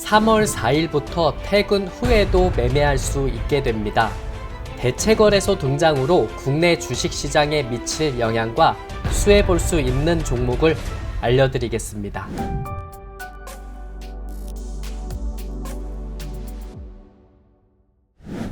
3월 4일부터 퇴근 후에도 매매할 수 있게 됩니다. 대체거래소 등장으로 국내 주식시장에 미칠 영향과 수혜볼 수 있는 종목을 알려드리겠습니다.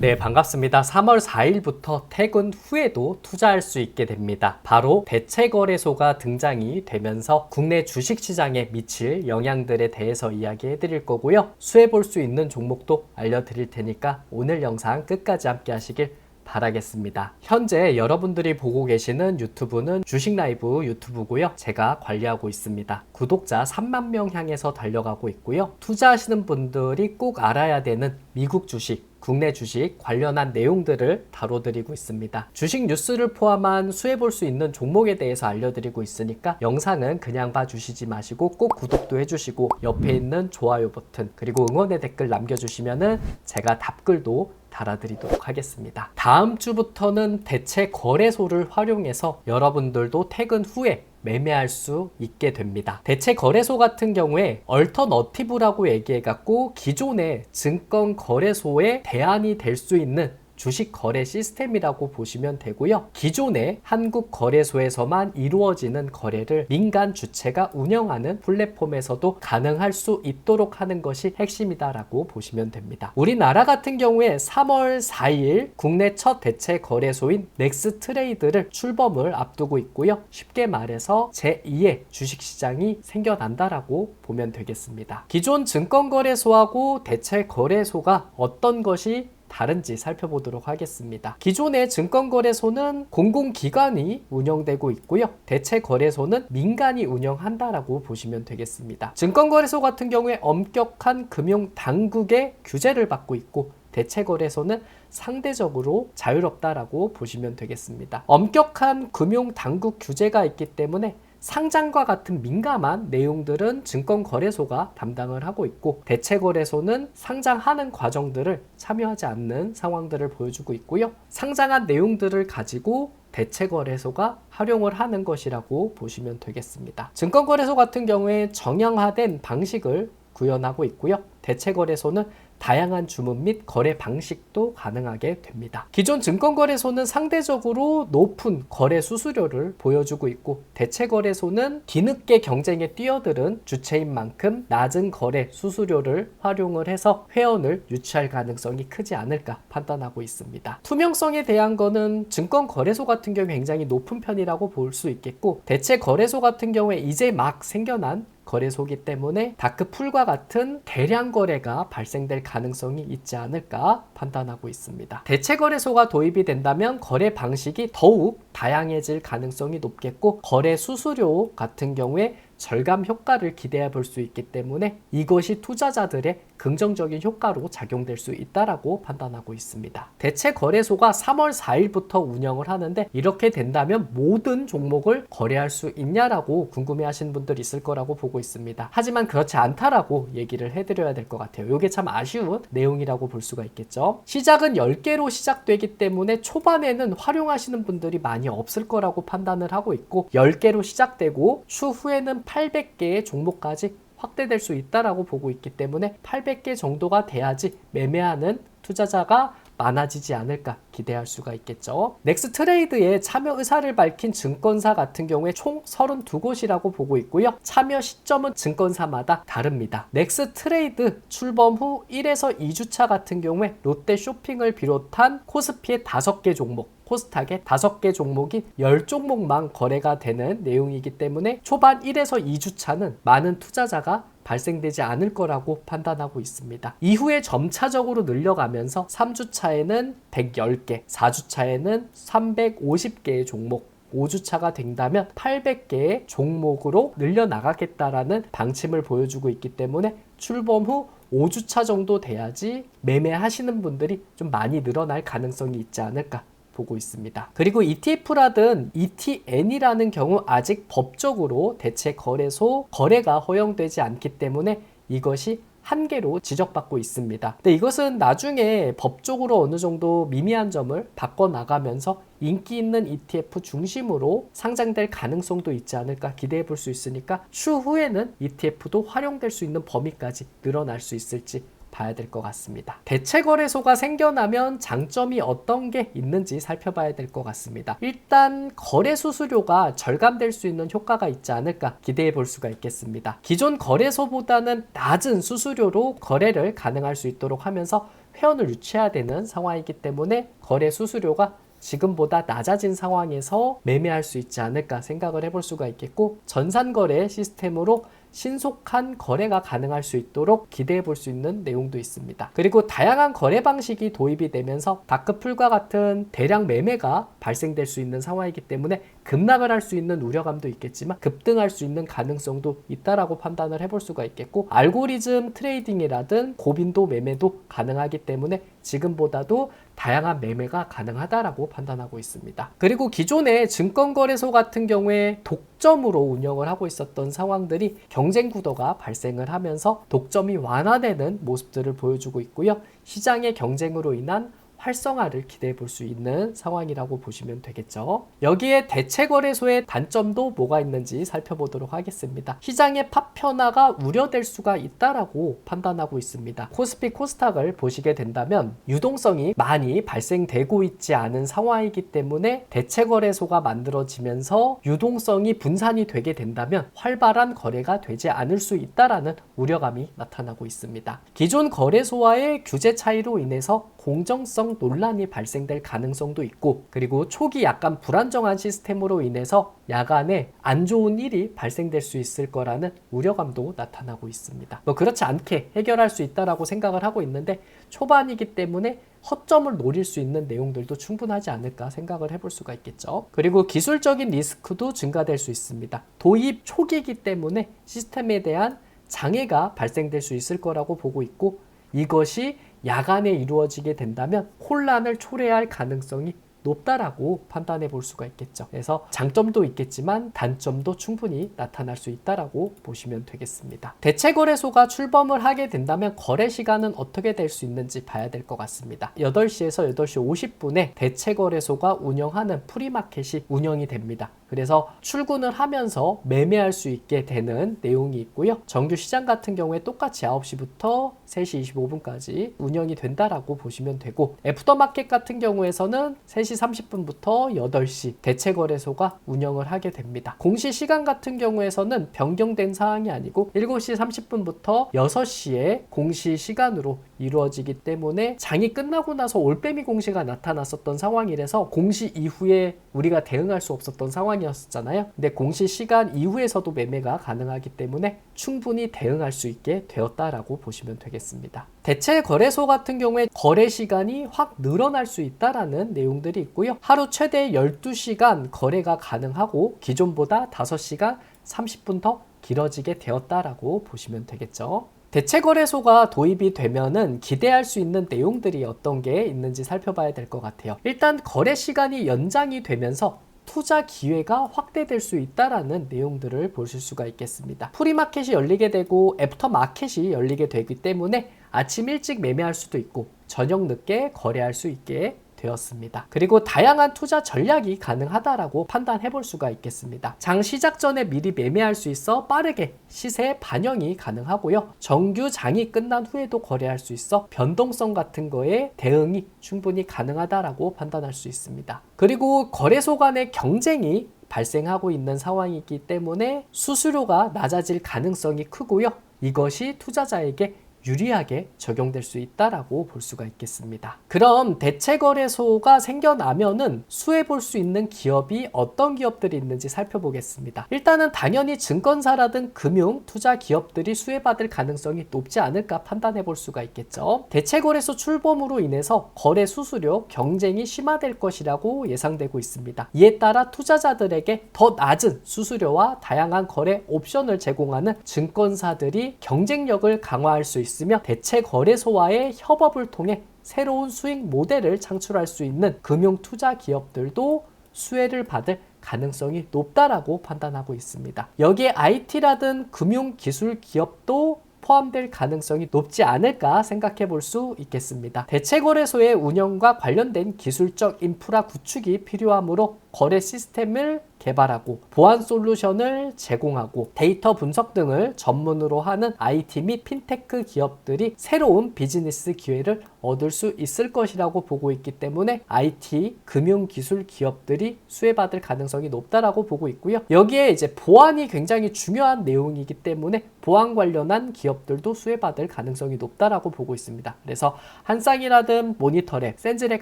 네, 반갑습니다. 3월 4일부터 퇴근 후에도 투자할 수 있게 됩니다. 바로 대체거래소가 등장이 되면서 국내 주식시장에 미칠 영향들에 대해서 이야기해 드릴 거고요. 수혜볼 수 있는 종목도 알려드릴 테니까 오늘 영상 끝까지 함께 하시길 바라겠습니다. 현재 여러분들이 보고 계시는 유튜브는 주식라이브 유튜브고요. 제가 관리하고 있습니다. 구독자 3만 명 향해서 달려가고 있고요. 투자하시는 분들이 꼭 알아야 되는 미국 주식, 국내 주식 관련한 내용들을 다뤄드리고 있습니다. 주식 뉴스를 포함한 수혜볼 수 있는 종목에 대해서 알려드리고 있으니까 영상은 그냥 봐주시지 마시고 꼭 구독도 해주시고 옆에 있는 좋아요 버튼 그리고 응원의 댓글 남겨주시면은 제가 답글도 달아드리도록 하겠습니다. 다음 주부터는 대체 거래소를 활용해서 여러분들도 퇴근 후에 매매할 수 있게 됩니다. 대체 거래소 같은 경우에 얼터너티브라고 얘기해갖고 기존의 증권 거래소의 대안이 될 수 있는 주식 거래 시스템이라고 보시면 되고요. 기존의 한국 거래소에서만 이루어지는 거래를 민간 주체가 운영하는 플랫폼에서도 가능할 수 있도록 하는 것이 핵심이다라고 보시면 됩니다. 우리나라 같은 경우에 3월 4일 국내 첫 대체 거래소인 넥스트레이드를 출범을 앞두고 있고요. 쉽게 말해서 제2의 주식시장이 생겨난다라고 보면 되겠습니다. 기존 증권거래소하고 대체 거래소가 어떤 것이 다른지 살펴보도록 하겠습니다. 기존의 증권거래소는 공공기관이 운영되고 있고요. 대체거래소는 민간이 운영한다라고 보시면 되겠습니다. 증권거래소 같은 경우에 엄격한 금융당국의 규제를 받고 있고 대체거래소는 상대적으로 자유롭다라고 보시면 되겠습니다. 엄격한 금융당국 규제가 있기 때문에 상장과 같은 민감한 내용들은 증권거래소가 담당을 하고 있고 대체거래소는 상장하는 과정들을 참여하지 않는 상황들을 보여주고 있고요. 상장한 내용들을 가지고 대체거래소가 활용을 하는 것이라고 보시면 되겠습니다. 증권거래소 같은 경우에 정형화된 방식을 구현하고 있고요. 대체거래소는 다양한 주문 및 거래 방식도 가능하게 됩니다. 기존 증권거래소는 상대적으로 높은 거래 수수료를 보여주고 있고 대체거래소는 뒤늦게 경쟁에 뛰어드는 주체인 만큼 낮은 거래 수수료를 활용을 해서 회원을 유치할 가능성이 크지 않을까 판단하고 있습니다. 투명성에 대한 거는 증권거래소 같은 경우 굉장히 높은 편이라고 볼 수 있겠고 대체거래소 같은 경우에 이제 막 생겨난 거래소이기 때문에 다크풀과 같은 대량 거래가 발생될 가능성이 있지 않을까 판단하고 있습니다. 대체거래소가 도입이 된다면 거래 방식이 더욱 다양해질 가능성이 높겠고 거래 수수료 같은 경우에 절감 효과를 기대해 볼 수 있기 때문에 이것이 투자자들의 긍정적인 효과로 작용될 수 있다라고 판단하고 있습니다. 대체 거래소가 3월 4일부터 운영을 하는데 이렇게 된다면 모든 종목을 거래할 수 있냐라고 궁금해하시는 분들 있을 거라고 보고 있습니다. 하지만 그렇지 않다라고 얘기를 해드려야 될 것 같아요. 이게 참 아쉬운 내용이라고 볼 수가 있겠죠. 시작은 10개로 시작되기 때문에 초반에는 활용하시는 분들이 많이 없을 거라고 판단을 하고 있고 10개로 시작되고 추후에는 800개의 종목까지 확대될 수 있다라고 보고 있기 때문에 800개 정도가 돼야지 매매하는 투자자가 많아지지 않을까 기대할 수가 있겠죠. 넥스트레이드에 참여 의사를 밝힌 증권사 같은 경우에 총 32곳이라고 보고 있고요. 참여 시점은 증권사마다 다릅니다. 넥스트레이드 출범 후 1에서 2주차 같은 경우에 롯데쇼핑을 비롯한 코스피의 5개 종목 코스닥의 5개 종목이 10종목만 거래가 되는 내용이기 때문에 초반 1에서 2주차는 많은 투자자가 발생되지 않을 거라고 판단하고 있습니다. 이후에 점차적으로 늘려가면서 3주차에는 110개, 4주차에는 350개의 종목, 5주차가 된다면 800개의 종목으로 늘려나가겠다라는 방침을 보여주고 있기 때문에 출범 후 5주차 정도 돼야지 매매하시는 분들이 좀 많이 늘어날 가능성이 있지 않을까 보고 있습니다. 그리고 ETF라든 ETN이라는 경우 아직 법적으로 대체 거래소 거래가 허용되지 않기 때문에 이것이 한계로 지적받고 있습니다. 근데 이것은 나중에 법적으로 어느 정도 미미한 점을 바꿔나가면서 인기 있는 ETF 중심으로 상장될 가능성도 있지 않을까 기대해 볼 수 있으니까 추후에는 ETF도 활용될 수 있는 범위까지 늘어날 수 있을지 봐야 될 것 같습니다. 대체거래소가 생겨나면 장점이 어떤 게 있는지 살펴봐야 될 것 같습니다. 일단 거래 수수료가 절감될 수 있는 효과가 있지 않을까 기대해 볼 수가 있겠습니다. 기존 거래소보다는 낮은 수수료로 거래를 가능할 수 있도록 하면서 회원을 유치해야 되는 상황이기 때문에 거래 수수료가 지금보다 낮아진 상황에서 매매할 수 있지 않을까 생각을 해볼 수가 있겠고, 전산거래 시스템으로 신속한 거래가 가능할 수 있도록 기대해 볼 수 있는 내용도 있습니다. 그리고 다양한 거래 방식이 도입이 되면서 다크풀과 같은 대량 매매가 발생될 수 있는 상황이기 때문에 급락을 할 수 있는 우려감도 있겠지만 급등할 수 있는 가능성도 있다라고 판단을 해볼 수가 있겠고, 알고리즘 트레이딩이라든 고빈도 매매도 가능하기 때문에 지금보다도 다양한 매매가 가능하다라고 판단하고 있습니다. 그리고 기존의 증권거래소 같은 경우에 독점으로 운영을 하고 있었던 상황들이 경쟁 구도가 발생을 하면서 독점이 완화되는 모습들을 보여주고 있고요. 시장의 경쟁으로 인한 활성화를 기대해 볼 수 있는 상황이라고 보시면 되겠죠. 여기에 대체거래소의 단점도 뭐가 있는지 살펴보도록 하겠습니다. 시장의 파편화가 우려될 수가 있다라고 판단하고 있습니다. 코스피 코스닥을 보시게 된다면 유동성이 많이 발생되고 있지 않은 상황이기 때문에 대체거래소가 만들어지면서 유동성이 분산이 되게 된다면 활발한 거래가 되지 않을 수 있다라는 우려감이 나타나고 있습니다. 기존 거래소와의 규제 차이로 인해서 공정성 논란이 발생될 가능성도 있고, 그리고 초기 약간 불안정한 시스템으로 인해서 야간에 안 좋은 일이 발생될 수 있을 거라는 우려감도 나타나고 있습니다. 그렇지 않게 해결할 수 있다라고 생각을 하고 있는데, 초반이기 때문에 허점을 노릴 수 있는 내용들도 충분하지 않을까 생각을 해볼 수가 있겠죠. 그리고 기술적인 리스크도 증가될 수 있습니다. 도입 초기이기 때문에 시스템에 대한 장애가 발생될 수 있을 거라고 보고 있고, 이것이 야간에 이루어지게 된다면 혼란을 초래할 가능성이 높다라고 판단해 볼 수가 있겠죠. 그래서 장점도 있겠지만 단점도 충분히 나타날 수 있다라고 보시면 되겠습니다. 대체거래소가 출범을 하게 된다면 거래 시간은 어떻게 될 수 있는지 봐야 될 것 같습니다. 8시에서 8시 50분에 대체거래소가 운영하는 프리마켓이 운영이 됩니다. 그래서 출근을 하면서 매매할 수 있게 되는 내용이 있고요. 정규 시장 같은 경우에 똑같이 9시부터 3시 25분까지 운영이 된다라고 보시면 되고, 애프터마켓 같은 경우에서는 3시 30분부터 8시 대체거래소가 운영을 하게 됩니다. 공시시간 같은 경우에서는 변경된 사항이 아니고 7시 30분부터 6시에 공시시간으로 이루어지기 때문에 장이 끝나고 나서 올빼미 공시가 나타났었던 상황이라서 공시 이후에 우리가 대응할 수 없었던 상황이었잖아요. 근데 공시 시간 이후에서도 매매가 가능하기 때문에 충분히 대응할 수 있게 되었다라고 보시면 되겠습니다. 대체 거래소 같은 경우에 거래 시간이 확 늘어날 수 있다라는 내용들이 있고요. 하루 최대 12시간 거래가 가능하고 기존보다 5시간 30분 더 길어지게 되었다라고 보시면 되겠죠. 대체거래소가 도입이 되면은 기대할 수 있는 내용들이 어떤 게 있는지 살펴봐야 될 것 같아요. 일단 거래 시간이 연장이 되면서 투자 기회가 확대될 수 있다라는 내용들을 보실 수가 있겠습니다. 프리마켓이 열리게 되고 애프터마켓이 열리게 되기 때문에 아침 일찍 매매할 수도 있고 저녁 늦게 거래할 수 있게 되었습니다. 그리고 다양한 투자 전략이 가능하다라고 판단해 볼 수가 있겠습니다. 장 시작 전에 미리 매매할 수 있어 빠르게 시세 반영이 가능하고요. 정규 장이 끝난 후에도 거래할 수 있어 변동성 같은 거에 대응이 충분히 가능하다라고 판단할 수 있습니다. 그리고 거래소 간의 경쟁이 발생하고 있는 상황이기 때문에 수수료가 낮아질 가능성이 크고요. 이것이 투자자에게 유리하게 적용될 수 있다라고 볼 수가 있겠습니다. 그럼 대체거래소가 생겨나면은 수혜볼 수 있는 기업이 어떤 기업들이 있는지 살펴보겠습니다. 일단은 당연히 증권사라든 금융, 투자 기업들이 수혜받을 가능성이 높지 않을까 판단해 볼 수가 있겠죠. 대체거래소 출범으로 인해서 거래 수수료 경쟁이 심화될 것이라고 예상되고 있습니다. 이에 따라 투자자들에게 더 낮은 수수료와 다양한 거래 옵션을 제공하는 증권사들이 경쟁력을 강화할 수 있습니다. 대체거래소와의 협업을 통해 새로운 수익 모델을 창출할 수 있는 금융 투자 기업들도 수혜를 받을 가능성이 높다라고 판단하고 있습니다. 여기에 IT라든 금융 기술 기업도 포함될 가능성이 높지 않을까 생각해 볼 수 있겠습니다. 대체거래소의 운영과 관련된 기술적 인프라 구축이 필요하므로 거래 시스템을 개발하고 보안 솔루션을 제공하고 데이터 분석 등을 전문으로 하는 IT 및 핀테크 기업들이 새로운 비즈니스 기회를 얻을 수 있을 것이라고 보고 있기 때문에 IT, 금융기술 기업들이 수혜받을 가능성이 높다라고 보고 있고요. 여기에 이제 보안이 굉장히 중요한 내용이기 때문에 보안 관련한 기업들도 수혜받을 가능성이 높다라고 보고 있습니다. 그래서 한쌍이라든 모니터랩, 센즈랩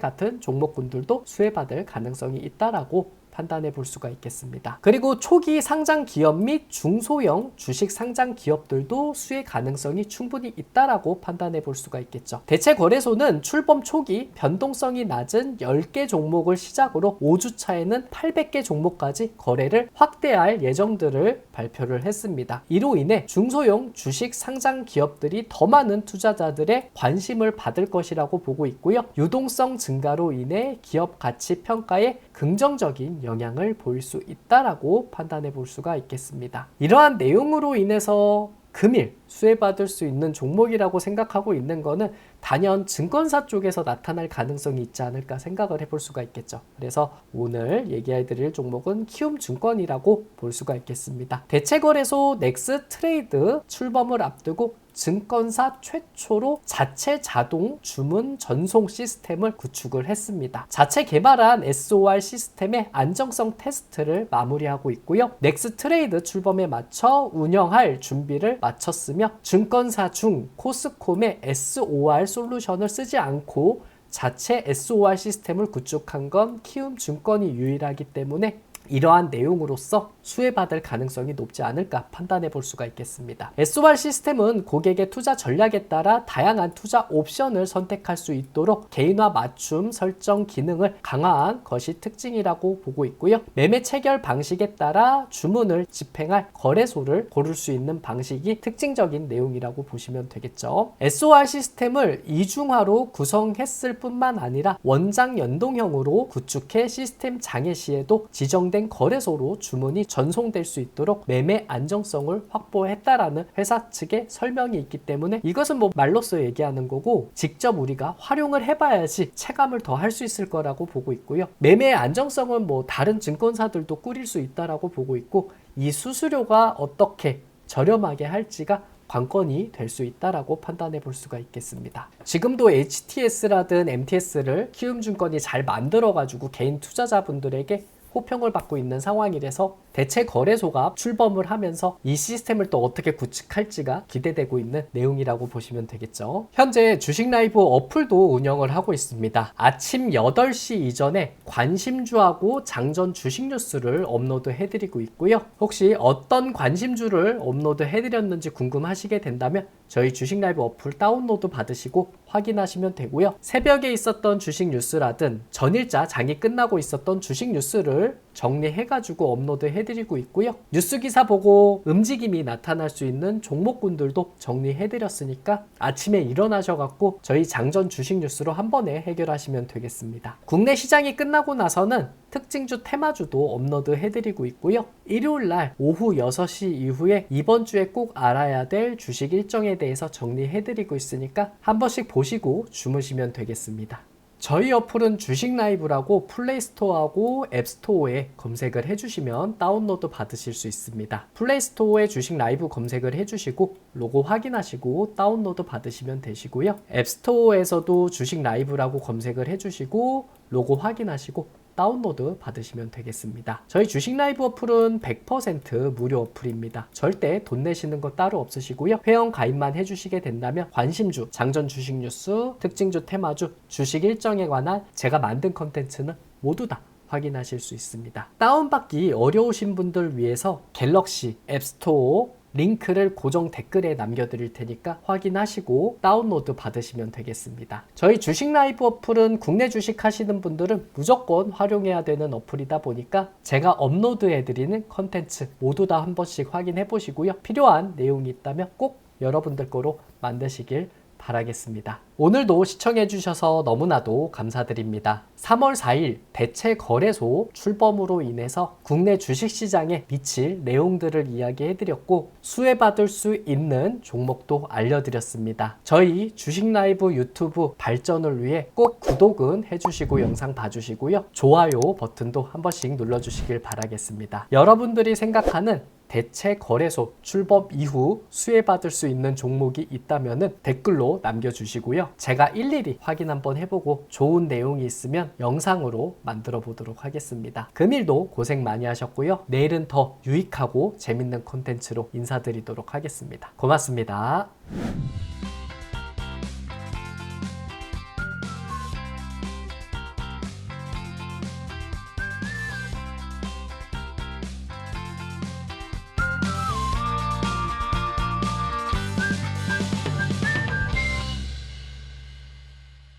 같은 종목군들도 수혜받을 가능성이 있다라고 판단해 볼 수가 있겠습니다. 그리고 초기 상장 기업 및 중소형 주식 상장 기업들도 수혜 가능성이 충분히 있다라고 판단해 볼 수가 있겠죠. 대체거래소는 출범 초기 변동성이 낮은 10개 종목을 시작으로 5주 차에는 800개 종목까지 거래를 확대할 예정들을 발표를 했습니다. 이로 인해 중소형 주식 상장 기업들이 더 많은 투자자들의 관심을 받을 것이라고 보고 있고요. 유동성 증가로 인해 기업 가치 평가에 긍정적인 영향을 보일 수 있다라고 판단해 볼 수가 있겠습니다. 이러한 내용으로 인해서 금일 수혜받을 수 있는 종목이라고 생각하고 있는 거는 단연 증권사 쪽에서 나타날 가능성이 있지 않을까 생각을 해볼 수가 있겠죠. 그래서 오늘 얘기해 드릴 종목은 키움증권이라고 볼 수가 있겠습니다. 대체거래소 넥스트레이드 출범을 앞두고 증권사 최초로 자체 자동 주문 전송 시스템을 구축을 했습니다. 자체 개발한 SOR 시스템의 안정성 테스트를 마무리하고 있고요. 넥스트레이드 출범에 맞춰 운영할 준비를 마쳤으며 증권사 중 코스콤의 SOR 솔루션을 쓰지 않고 자체 SOR 시스템을 구축한 건 키움증권이 유일하기 때문에 이러한 내용으로서 수혜받을 가능성이 높지 않을까 판단해 볼 수가 있겠습니다. SOR 시스템은 고객의 투자 전략에 따라 다양한 투자 옵션을 선택할 수 있도록 개인화 맞춤 설정 기능을 강화한 것이 특징이라고 보고 있고요. 매매 체결 방식에 따라 주문을 집행할 거래소를 고를 수 있는 방식이 특징적인 내용이라고 보시면 되겠죠. SOR 시스템을 이중화로 구성했을 뿐만 아니라 원장 연동형으로 구축해 시스템 장애 시에도 지정된 거래소로 주문이 전송될 수 있도록 매매 안정성을 확보했다라는 회사 측의 설명이 있기 때문에 이것은 뭐 말로써 얘기하는 거고 직접 우리가 활용을 해봐야지 체감을 더 할 수 있을 거라고 보고 있고요. 매매의 안정성은 뭐 다른 증권사들도 꾸릴 수 있다라고 보고 있고 이 수수료가 어떻게 저렴하게 할지가 관건이 될 수 있다라고 판단해 볼 수가 있겠습니다. 지금도 HTS라든 MTS를 키움증권이 잘 만들어 가지고 개인 투자자분들에게 호평을 받고 있는 상황이라서 대체 거래소가 출범을 하면서 이 시스템을 또 어떻게 구축할지가 기대되고 있는 내용이라고 보시면 되겠죠. 현재 주식라이브 어플도 운영을 하고 있습니다. 아침 8시 이전에 관심주하고 장전 주식 뉴스를 업로드 해드리고 있고요. 혹시 어떤 관심주를 업로드 해드렸는지 궁금하시게 된다면 저희 주식라이브 어플 다운로드 받으시고 확인하시면 되고요. 새벽에 있었던 주식 뉴스라든 전일자 장이 끝나고 있었던 주식 뉴스를 정리해가지고 업로드 해드리고 있고요. 뉴스 기사 보고 움직임이 나타날 수 있는 종목군들도 정리해드렸으니까 아침에 일어나셔갖고 저희 장전 주식 뉴스로 한 번에 해결하시면 되겠습니다. 국내 시장이 끝나고 나서는 특징주 테마주도 업로드 해드리고 있고요. 일요일날 오후 6시 이후에 이번 주에 꼭 알아야 될 주식 일정에 대해서 정리해드리고 있으니까 한 번씩 보시고 주무시면 되겠습니다. 저희 어플은 주식라이브라고 플레이스토어하고 앱스토어에 검색을 해주시면 다운로드 받으실 수 있습니다. 플레이스토어에 주식라이브 검색을 해주시고 로고 확인하시고 다운로드 받으시면 되시고요. 앱스토어에서도 주식라이브라고 검색을 해주시고 로고 확인하시고 다운로드 받으시면 되겠습니다. 저희 주식라이브 어플은 100% 무료 어플입니다. 절대 돈 내시는 거 따로 없으시고요. 회원 가입만 해주시게 된다면 관심주, 장전 주식 뉴스, 특징주, 테마주, 주식 일정에 관한 제가 만든 컨텐츠는 모두 다 확인하실 수 있습니다. 다운받기 어려우신 분들 위해서 갤럭시 앱스토어 링크를 고정 댓글에 남겨드릴 테니까 확인하시고 다운로드 받으시면 되겠습니다. 저희 주식 라이브 어플은 국내 주식 하시는 분들은 무조건 활용해야 되는 어플이다 보니까 제가 업로드해드리는 컨텐츠 모두 다 한 번씩 확인해 보시고요. 필요한 내용이 있다면 꼭 여러분들 거로 만드시길 바라겠습니다. 오늘도 시청해주셔서 너무나도 감사드립니다. 3월 4일 대체거래소 출범으로 인해서 국내 주식시장에 미칠 내용들을 이야기해드렸고 수혜받을 수 있는 종목도 알려드렸습니다. 저희 주식라이브 유튜브 발전을 위해 꼭 구독은 해주시고 영상 봐주시고요. 좋아요 버튼도 한 번씩 눌러주시길 바라겠습니다. 여러분들이 생각하는 대체거래소 출범 이후 수혜받을 수 있는 종목이 있다면 댓글로 남겨주시고요. 제가 일일이 확인 한번 해보고 좋은 내용이 있으면 영상으로 만들어 보도록 하겠습니다. 금일도 고생 많이 하셨고요. 내일은 더 유익하고 재밌는 콘텐츠로 인사드리도록 하겠습니다. 고맙습니다.